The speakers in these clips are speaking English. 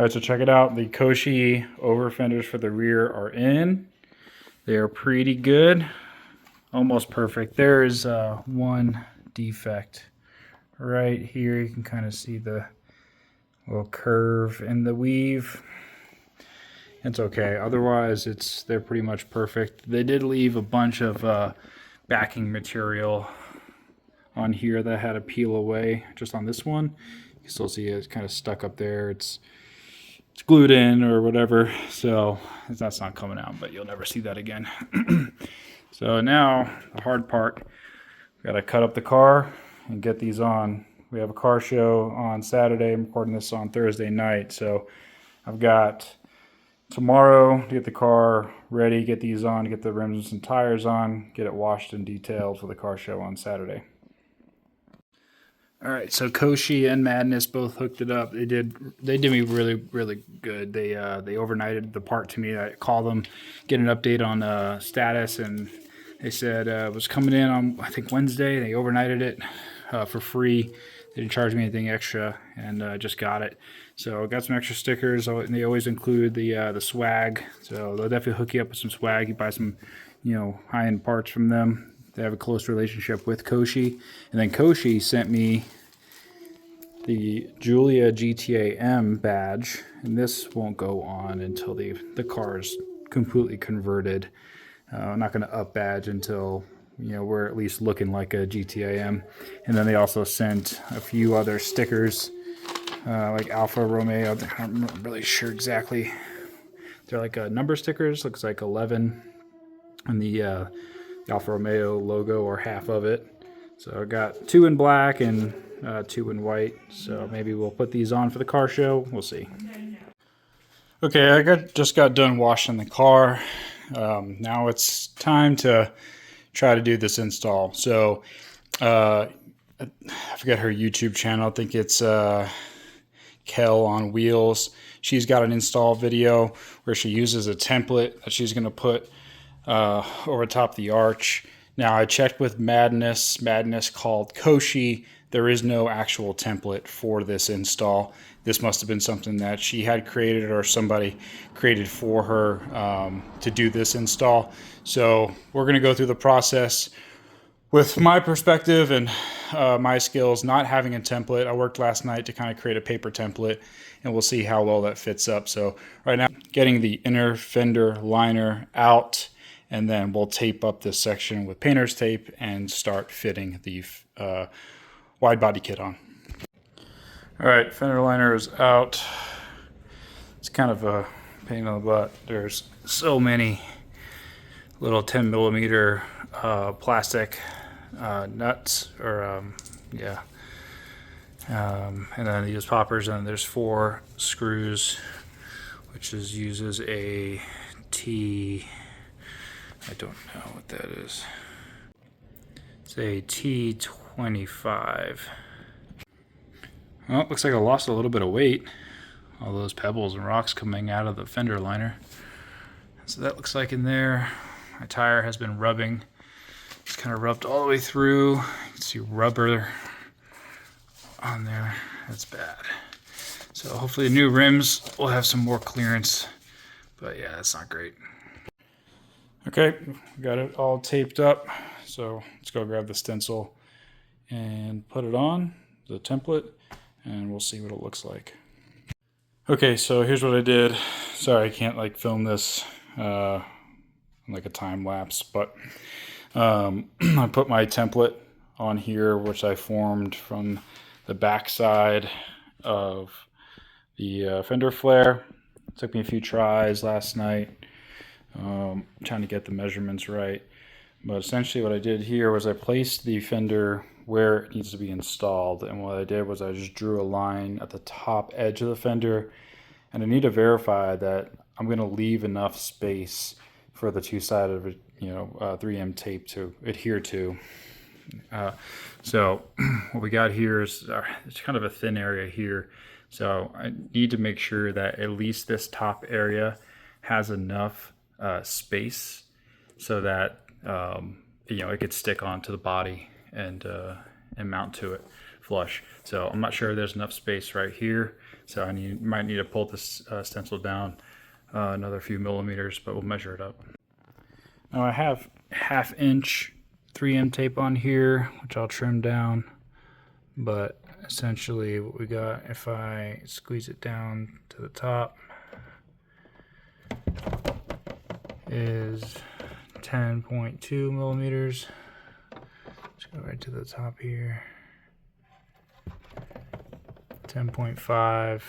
All right, so check it out. The Koshi over fenders for the rear are in. They are pretty good, almost perfect. There is one defect right here. You can kind of see the little curve in the weave. It's okay. Otherwise, they're pretty much perfect. They did leave a bunch of backing material on here that had to peel away. Just on this one, you can still see it's kind of stuck up there. It's glued in or whatever, so that's not coming out, but you'll never see that again. So now the hard part, we got to cut up the car and get these on. We have a car show on Saturday. I'm recording this on Thursday night, so I've got tomorrow to get the car ready, get these on, get the rims and tires on, get it washed and detailed for the car show on Saturday. All right, so Koshi and Madness both hooked it up. They did me really good. They overnighted the part to me. I called them, get an update on status, and they said it was coming in on, I think, Wednesday. They overnighted it for free. They didn't charge me anything extra, and I just got it. So I got some extra stickers, and they always include the swag. So they'll definitely hook you up with some swag. You buy some, high-end parts from them. They have a close relationship with Koshi. And then Koshi sent me the Giulia GTAm badge. And this won't go on until the car is completely converted. I'm not going to up badge until, we're at least looking like a GTAm. And then they also sent a few other stickers, like Alfa Romeo. I'm not really sure exactly. They're like number stickers. Looks like 11. And the Alfa Romeo logo, or half of it. So I got 2 in black and 2 in white. So maybe we'll put these on for the car show. We'll see. Okay, I just got done washing the car. Now it's time to try to do this install. So I forget her YouTube channel. I think it's Kel on Wheels. She's got an install video where she uses a template that she's going to put over top the arch. Now I checked with Madness called Koshi. There is no actual template for this install. This must have been something that she had created or somebody created for her to do this install. So we're going to go through the process with my perspective and my skills, not having a template. I worked last night to kind of create a paper template, and we'll see how well that fits up. So right now, getting the inner fender liner out, and then we'll tape up this section with painter's tape and start fitting the wide body kit on. All right, fender liner is out. It's kind of a pain in the butt. There's so many little 10 millimeter plastic nuts, or and then these poppers, and there's 4 screws, which uses a T. I don't know what that is. It's a T25. Well, it looks like I lost a little bit of weight. All those pebbles and rocks coming out of the fender liner. So that looks like in there. My tire has been rubbing. It's kind of rubbed all the way through. You can see rubber on there. That's bad. So hopefully the new rims will have some more clearance. But yeah, that's not great. Okay, we got it all taped up, so let's go grab the stencil and put it on the template, and we'll see what it looks like. Okay, so here's what I did. Sorry, I can't film this like a time lapse, but I put my template on here, which I formed from the back side of the fender flare. It took me a few tries last night. Trying to get the measurements right, but essentially what I did here was I placed the fender where it needs to be installed, and what I did was I just drew a line at the top edge of the fender, and I need to verify that I'm going to leave enough space for the two-sided 3M tape to adhere to. So what we got here is it's kind of a thin area here, so I need to make sure that at least this top area has enough space so that it could stick onto the body and mount to it. flush. So I'm not sure there's enough space right here. So I might need to pull this stencil down another few millimeters, but we'll measure it up. Now I have 1/2 inch 3M tape on here, which I'll trim down. But essentially what we got, if I squeeze it down to the top, is 10.2 millimeters. Let's go right to the top here. 10.5.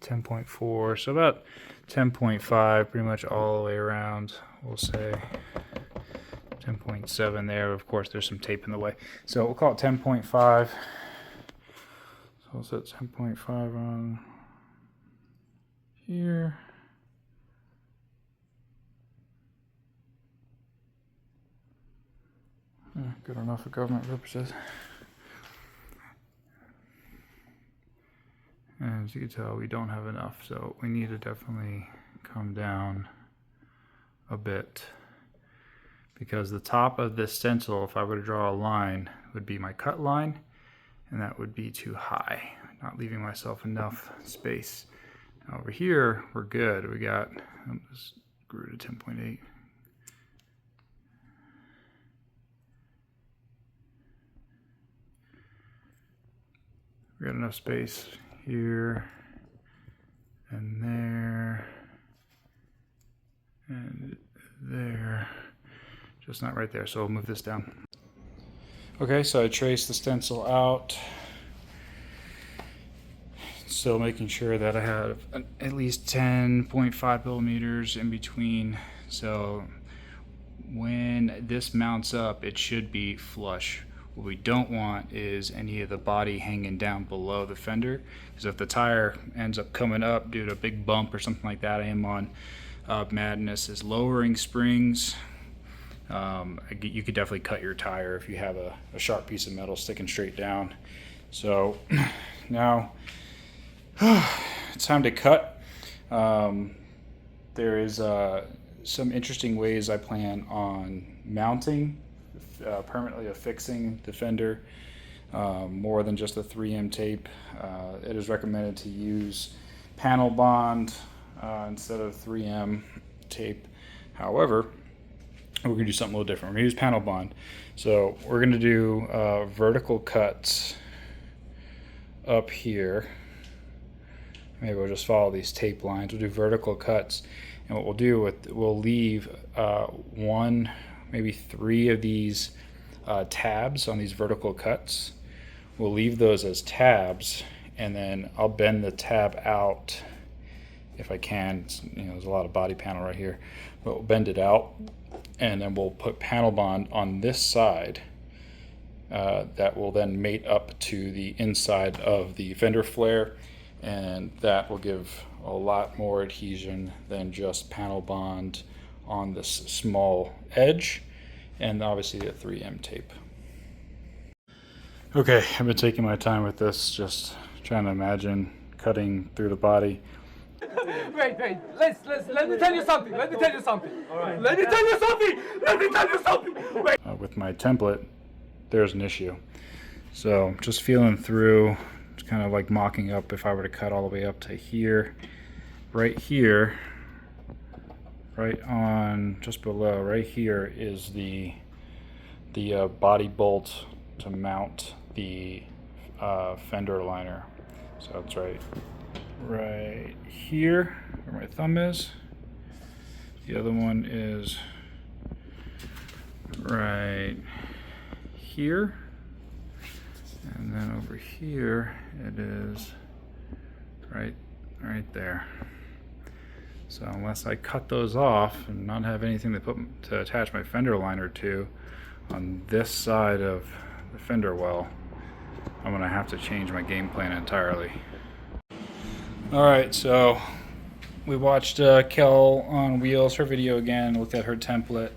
10.4, so about 10.5 pretty much all the way around, we'll say. 10.7 there, of course there's some tape in the way, so we'll call it 10.5. So we'll set 10.5 on here. Good enough for government purposes. And as you can tell, we don't have enough, so we need to definitely come down a bit, because the top of this stencil, if I were to draw a line, would be my cut line, and that would be too high, not leaving myself enough space. Now over here, we're good. We got, let's grew to 10.8. We got enough space here and there and there, just not right there, so we'll move this down. Okay, so I traced the stencil out, still making sure that I have at least 10.5 millimeters in between, so when this mounts up it should be flush. What we don't want is any of the body hanging down below the fender, because if the tire ends up coming up due to a big bump or something like that, aim on Madness is lowering springs. You could definitely cut your tire if you have a sharp piece of metal sticking straight down. So now it's time to cut. There is some interesting ways I plan on mounting, permanently affixing the fender, more than just the 3M tape. It is recommended to use panel bond instead of 3M tape. However, we're going to do something a little different. We're going to use panel bond. So we're going to do vertical cuts up here. Maybe we'll just follow these tape lines. We'll do vertical cuts, and what we'll do, we'll leave one, maybe 3 of these tabs on these vertical cuts. We'll leave those as tabs, and then I'll bend the tab out if I can. There's a lot of body panel right here, but we'll bend it out, and then we'll put panel bond on this side that will then mate up to the inside of the fender flare, and that will give a lot more adhesion than just panel bond on this small edge, and obviously the 3M tape. Okay, I've been taking my time with this, just trying to imagine cutting through the body. Wait, let me tell you something. Let me tell you something. All right. Let me tell you something. Wait. With my template, there's an issue. So just feeling through, it's kind of like mocking up if I were to cut all the way up to here, right here, right on just below, right here is the body bolt to mount the fender liner. So it's right here where my thumb is. The other one is right here, and then over here it is right there. So unless I cut those off and not have anything to attach my fender liner to on this side of the fender well, I'm gonna have to change my game plan entirely. Alright, so we watched Kel on Wheels, her video again, looked at her template,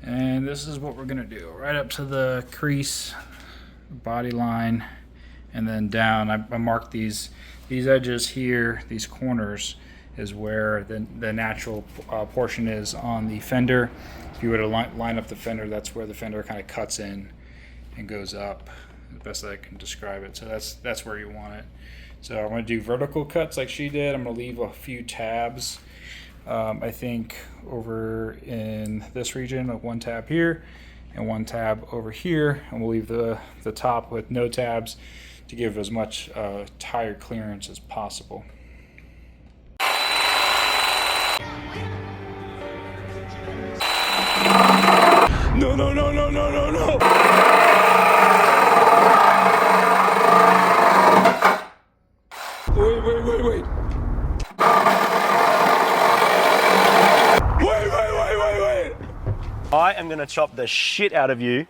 and this is what we're gonna do. Right up to the crease, body line, and then down. I marked these edges here, these corners is where the natural portion is on the fender. if you were to line up the fender, that's where the fender kind of cuts in and goes up, the best I can describe it. So that's where you want it. So I'm going to do vertical cuts like she did. I'm going to leave a few tabs. I think over in this region, one tab here and one tab over here, and we'll leave the top with no tabs to give as much tire clearance as possible. No, no, no, no, no, no, no! Wait, wait, wait, wait! Wait, wait, wait, wait, wait! I am gonna chop the shit out of you.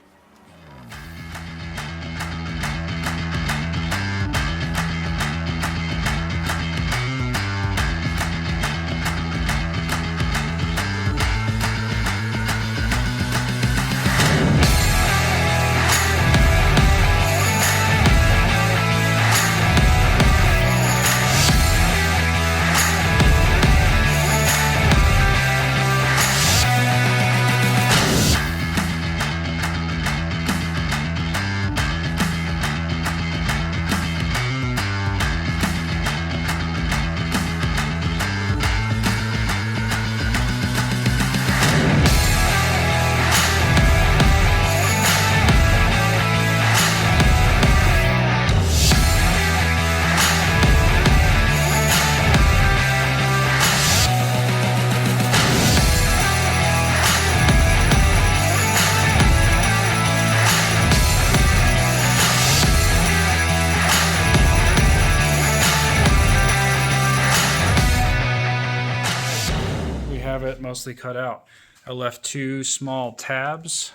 It mostly cut out. I left two small tabs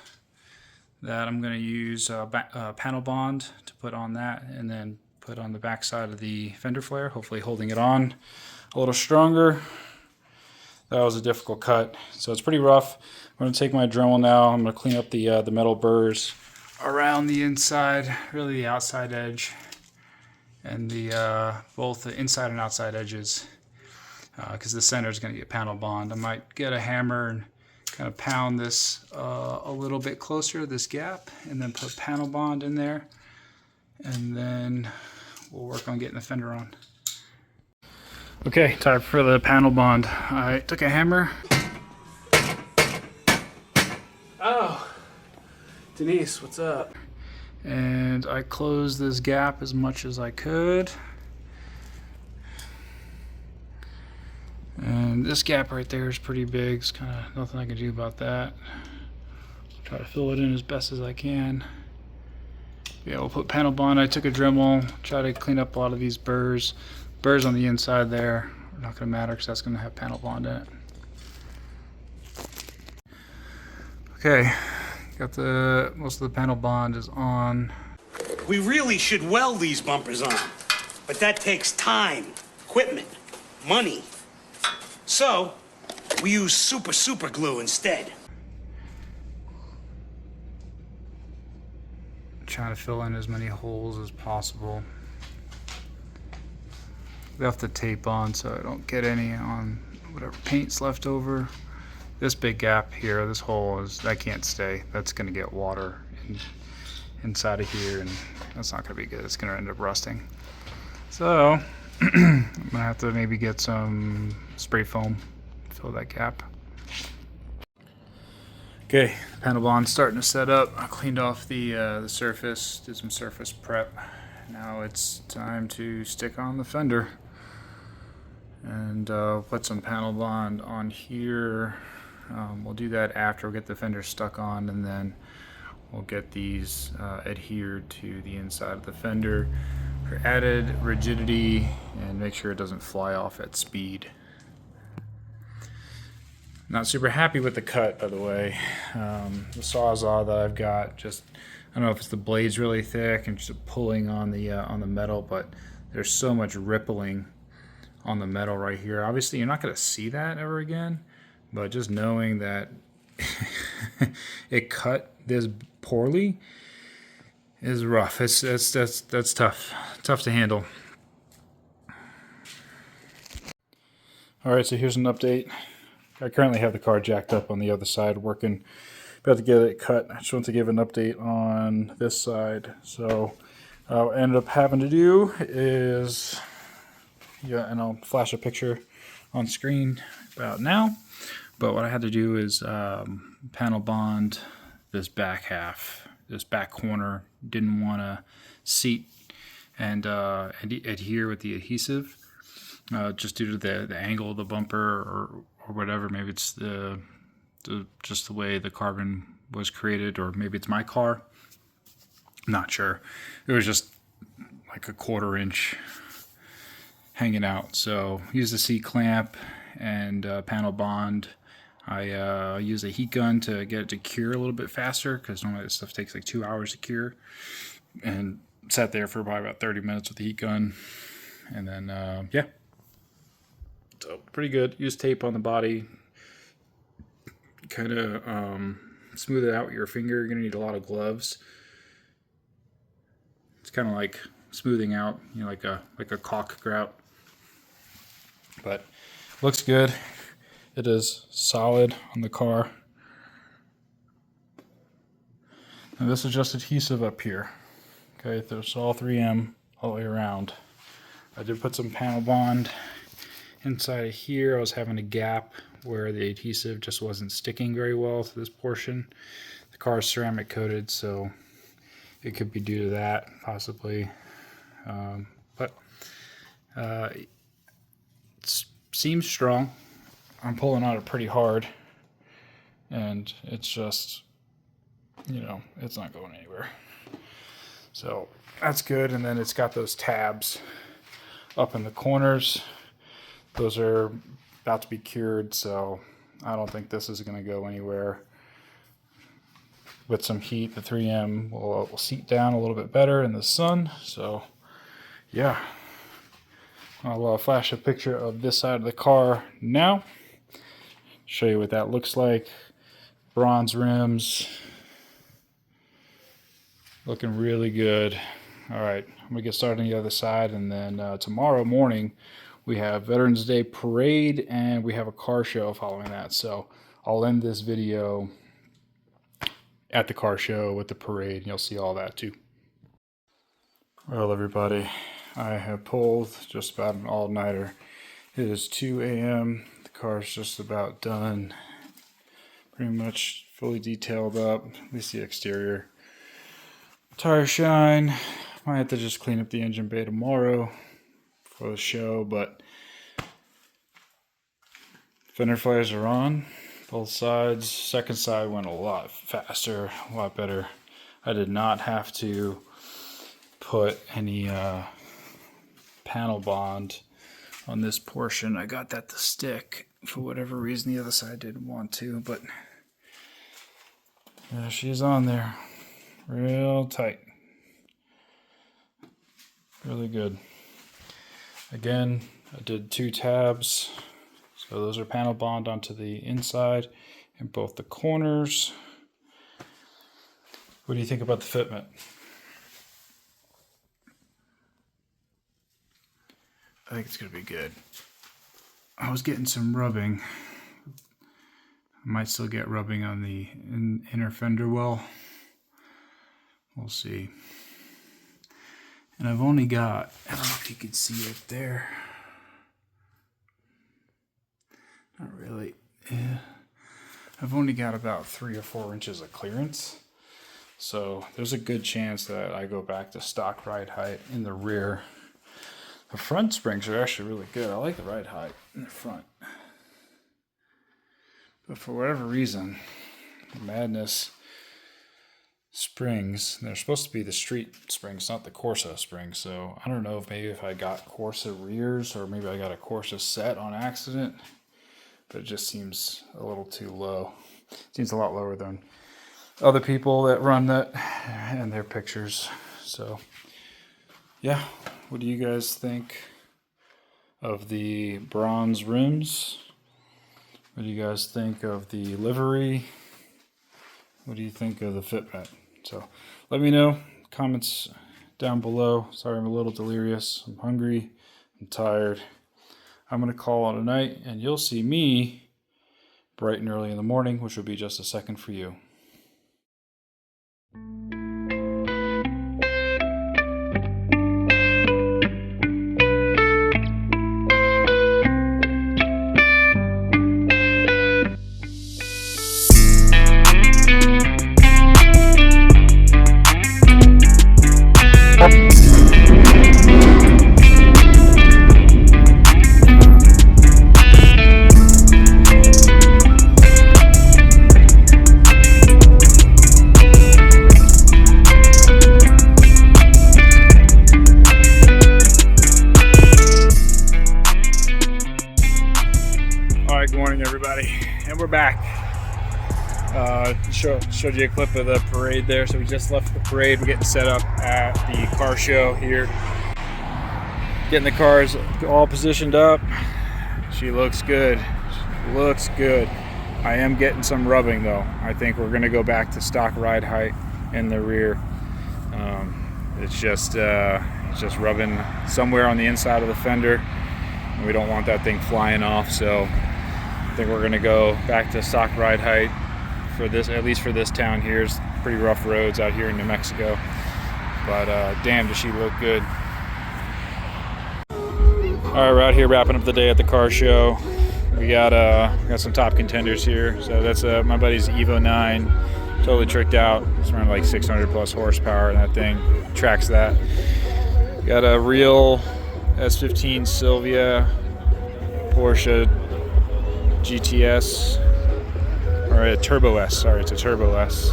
that I'm going to use panel bond to put on that, and then put on the back side of the fender flare, hopefully holding it on a little stronger. That was a difficult cut, so it's pretty rough. I'm going to take my Dremel now. I'm going to clean up the metal burrs around the inside, really the outside edge, and the both the inside and outside edges, because the center is going to get panel bond. I might get a hammer and kind of pound this a little bit closer, this gap, and then put panel bond in there, and then we'll work on getting the fender on. Okay, time for the panel bond. I took a hammer. Oh, Denise, what's up? And I closed this gap as much as I could. And this gap right there is pretty big. It's kind of nothing I can do about that. Try to fill it in as best as I can. Yeah, we'll put panel bond. I took a Dremel, try to clean up a lot of these burrs. Burrs on the inside there are not going to matter because that's going to have panel bond in it. Okay, got most of the panel bond is on. We really should weld these bumpers on, but that takes time, equipment, money. So, we use super glue instead. Trying to fill in as many holes as possible. Left the tape on so I don't get any on whatever paint's left over. This big gap here, this hole that can't stay. That's going to get water inside of here, and that's not going to be good. It's going to end up rusting. So I'm going to have to maybe get some spray foam to fill that gap. Okay, panel bond's starting to set up. I cleaned off the surface, did some surface prep. Now it's time to stick on the fender. And put some panel bond on here. We'll do that after we get the fender stuck on, and then we'll get these adhered to the inside of the fender for added rigidity and make sure it doesn't fly off at speed. Not super happy with the cut, by the way. The Sawzall that I've got, just I don't know if it's the blade's really thick and just pulling on the metal, but there's so much rippling on the metal right here. Obviously, you're not going to see that ever again, but just knowing that it cut this poorly is rough. That's tough to handle. All right, so here's an update. I currently have the car jacked up on the other side, working, about to get it cut. I just want to give an update on this side. So what I ended up having to do is, yeah, and I'll flash a picture on screen about now. But what I had to do is panel bond this back half, this back corner. Didn't want to seat and adhere with the adhesive, just due to the angle of the bumper or whatever. Maybe it's just the way the carbon was created, or maybe it's my car. Not sure. It was just like a 1/4 inch hanging out. So use the C clamp and panel bond. I use a heat gun to get it to cure a little bit faster, because normally this stuff takes like 2 hours to cure, and sat there for probably about 30 minutes with the heat gun. And then yeah, so pretty good. Use tape on the body, kind of smooth it out with your finger. You're gonna need a lot of gloves. It's kind of like smoothing out, you know, like a caulk grout. But looks good. It is solid on the car. And this is just adhesive up here. Okay, there's all 3M all the way around. I did put some panel bond inside of here. I was having a gap where the adhesive just wasn't sticking very well to this portion. The car is ceramic coated, so it could be due to that, possibly. But it seems strong. I'm pulling on it pretty hard, and it's just, you know, it's not going anywhere. So that's good. And then it's got those tabs up in the corners. Those are about to be cured, so I don't think this is going to go anywhere. With some heat, the 3M will seat down a little bit better in the sun. So yeah, I'll flash a picture of this side of the car now, show you what that looks like. Bronze rims, looking really good. All right, I'm gonna get started on the other side, and then tomorrow morning we have Veterans Day parade, and we have a car show following that. So I'll end this video at the car show with the parade, and you'll see all that too. Well, everybody, I have pulled just about an all-nighter. It is 2 a.m. The car's just about done. Pretty much fully detailed up, at least the exterior. Tire shine. Might have to just clean up the engine bay tomorrow for the show, but fender flares are on both sides. Second side went a lot faster, a lot better. I did not have to put any panel bond on this portion. I got that to stick for whatever reason. The other side didn't want to, but yeah, she's on there real tight. Really good. Again, I did 2 tabs. So those are panel bond onto the inside and both the corners. What do you think about the fitment? I think it's going to be good. I was getting some rubbing. I might still get rubbing on the inner fender well. We'll see. And I've only got, I don't know if you can see it there. Not really. Yeah. I've only got about 3 or 4 inches of clearance. So there's a good chance that I go back to stock ride height in the rear. The front springs are actually really good. I like the ride height in the front. But for whatever reason, the Madness springs, they're supposed to be the street springs, not the Corsa springs. So I don't know if maybe if I got Corsa rears, or maybe I got a Corsa set on accident. But it just seems a little too low. It seems a lot lower than other people that run that and their pictures. So yeah, what do you guys think of the bronze rims? What do you guys think of the livery? What do you think of the fitment? So let me know. Comments down below. Sorry, I'm a little delirious. I'm hungry. I'm tired. I'm going to call it a night, and you'll see me bright and early in the morning, which will be just a second for you. Good morning, everybody, and we're back. Showed you a clip of the parade there. So we just left the parade. We're getting set up at the car show here. Getting the cars all positioned up. She looks good. She looks good. I am getting some rubbing though. I think we're going to go back to stock ride height in the rear. It's just rubbing somewhere on the inside of the fender. And we don't want that thing flying off, so I think we're going to go back to stock ride height for this, at least for this town here. It's pretty rough roads out here in New Mexico, but damn, does she look good. All right, we're out here wrapping up the day at the car show. We got some top contenders here. So that's my buddy's Evo 9, totally tricked out. It's around like 600 plus horsepower, and that thing tracks that. Got a real S15 Sylvia, Porsche GTS, or a Turbo S, sorry, it's a Turbo S.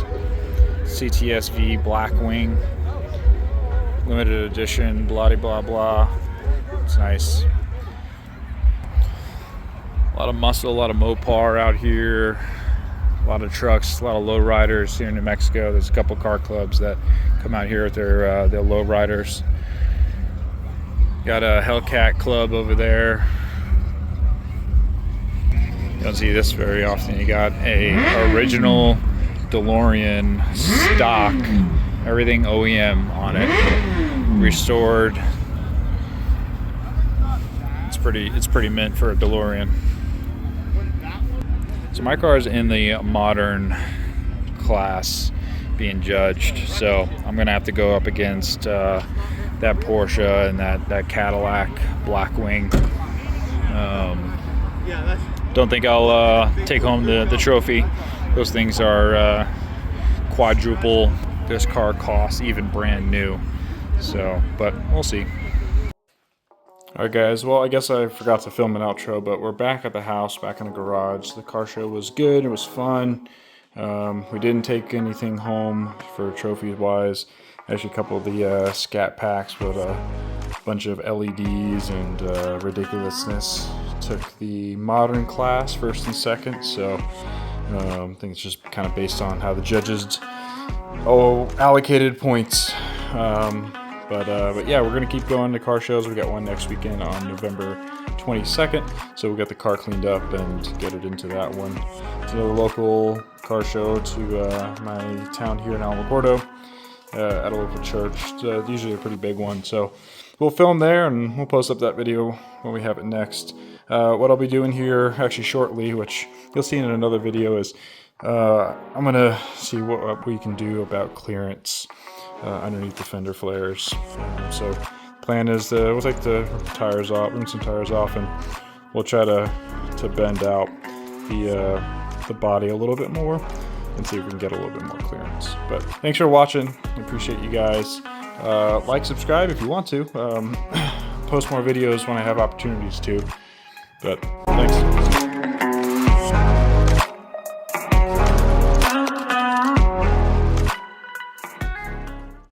CTSV Blackwing, limited edition, blah blah blah. It's nice. A lot of muscle, a lot of Mopar out here, a lot of trucks, a lot of lowriders here in New Mexico. There's a couple car clubs that come out here with their lowriders. Got a Hellcat club over there. You don't see this very often. You got a original DeLorean stock, everything OEM on it, restored. It's pretty mint for a DeLorean. So my car is in the modern class being judged, so I'm gonna have to go up against that Porsche and that Cadillac Blackwing. Don't think I'll take home the trophy. Those things are quadruple this car costs, even brand new. So, but we'll see. Alright guys, well I guess I forgot to film an outro, but we're back at the house, back in the garage. The car show was good, it was fun. We didn't take anything home for trophies wise. Actually a couple of the scat packs with a bunch of LEDs and ridiculousness. Took the modern class first and second, so I think it's just kind of based on how the judges allocated points. But yeah, we're gonna keep going to car shows. We got one next weekend on November 22nd, so we'll get the car cleaned up and get it into that one. It's another local car show to my town here in Alamogordo at a local church. It's usually a pretty big one, so we'll film there and we'll post up that video when we have it next. What I'll be doing here actually shortly, which you'll see in another video, is I'm gonna see what we can do about clearance underneath the fender flares. So plan is we'll take the tires off, rinse some tires off, and we'll try to bend out the body a little bit more and see if we can get a little bit more clearance. But thanks for watching. I appreciate you guys. Like, subscribe if you want to. Post more videos when I have opportunities to. But thanks.